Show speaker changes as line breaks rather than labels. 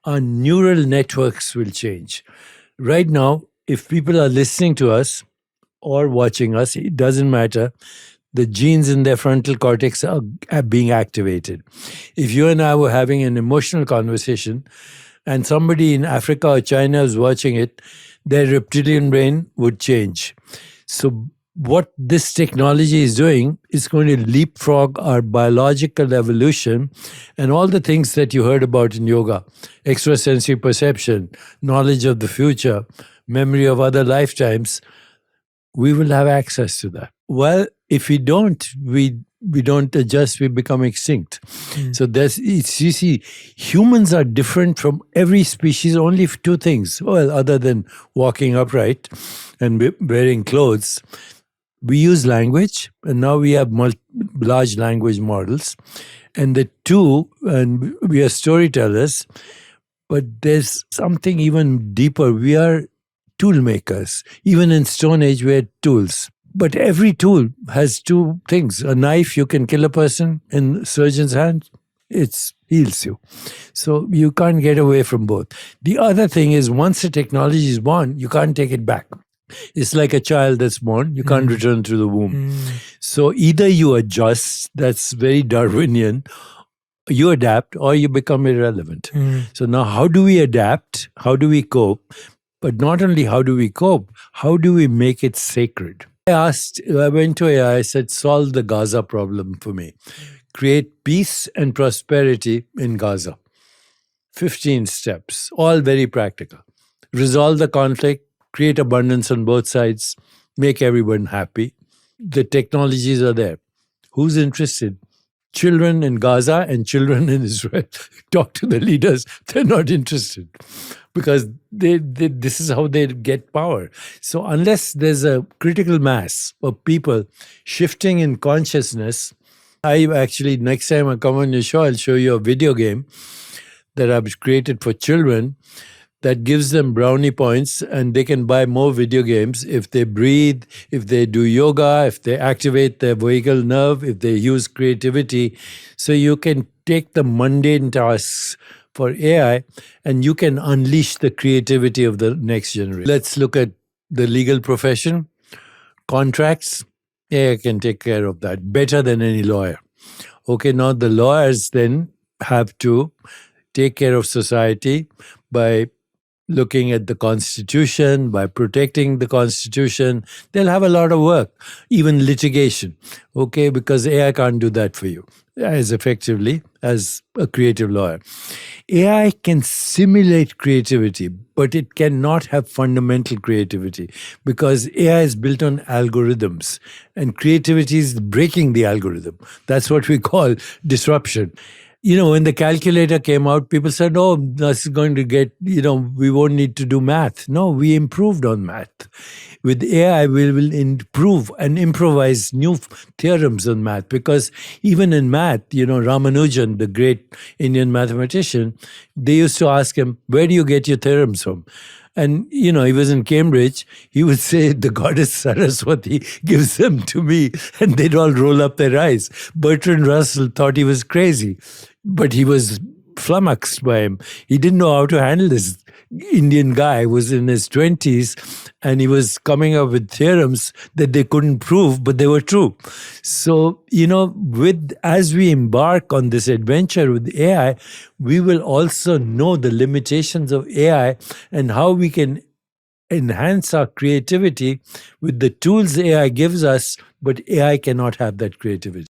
our neural networks will change. Right now, if people are listening to us or watching us, it doesn't matter. The genes in their frontal cortex are being activated. If you and I were having an emotional conversation and somebody in Africa or China is watching it, their reptilian brain would change. So what this technology is doing is going to leapfrog our biological evolution and all the things that you heard about in yoga, extrasensory perception, knowledge of the future, memory of other lifetimes. We will have access to that. Well, if we don't adjust, we become extinct. So you see, humans are different from every species only for two things. Well, other than walking upright and wearing clothes, we use language, and now we have large language models. And the two, and we are storytellers, but there's something even deeper. We are tool makers. Even in Stone Age, we had tools. But every tool has two things. A knife, you can kill a person. In a surgeon's hand, it heals you. So you can't get away from both. The other thing is, once the technology is born, you can't take it back. It's like a child that's born. You can't return to the womb. So either you adjust, that's very Darwinian, you adapt, or you become irrelevant. So now how do we adapt? How do we cope? But not only how do we cope, how do we make it sacred? I went to AI, I said, solve the Gaza problem for me. Create peace and prosperity in Gaza. 15 steps, all very practical. Resolve the conflict, create abundance on both sides, make everyone happy. The technologies are there. Who's interested? Children in Gaza and children in Israel. Talk to the leaders. They're not interested because this is how they get power. So unless there's a critical mass of people shifting in consciousness, next time I come on your show, I'll show you a video game that I've created for children that gives them brownie points, and they can buy more video games if they breathe, if they do yoga, if they activate their vagal nerve, if they use creativity. So you can take the mundane tasks for AI and you can unleash the creativity of the next generation. Let's look at the legal profession. Contracts, AI can take care of that better than any lawyer. Okay, now the lawyers then have to take care of society by looking at the Constitution, by protecting the Constitution. They'll have a lot of work, even litigation, okay, because AI can't do that for you as effectively as a creative lawyer. AI can simulate creativity, but it cannot have fundamental creativity because AI is built on algorithms, and creativity is breaking the algorithm. That's what we call disruption. You know, when the calculator came out, people said, oh, this is going to get, we won't need to do math. No, we improved on math. With AI, we will improve and improvise new theorems on math because even in math, Ramanujan, the great Indian mathematician, they used to ask him, where do you get your theorems from? And, he was in Cambridge. He would say, the goddess Saraswati gives them to me. And they'd all roll up their eyes. Bertrand Russell thought he was crazy, but he was flummoxed by him. He didn't know how to handle this. Indian guy was in his 20s and he was coming up with theorems that they couldn't prove, but they were true. So, as we embark on this adventure with AI, we will also know the limitations of AI and how we can enhance our creativity with the tools AI gives us, but AI cannot have that creativity.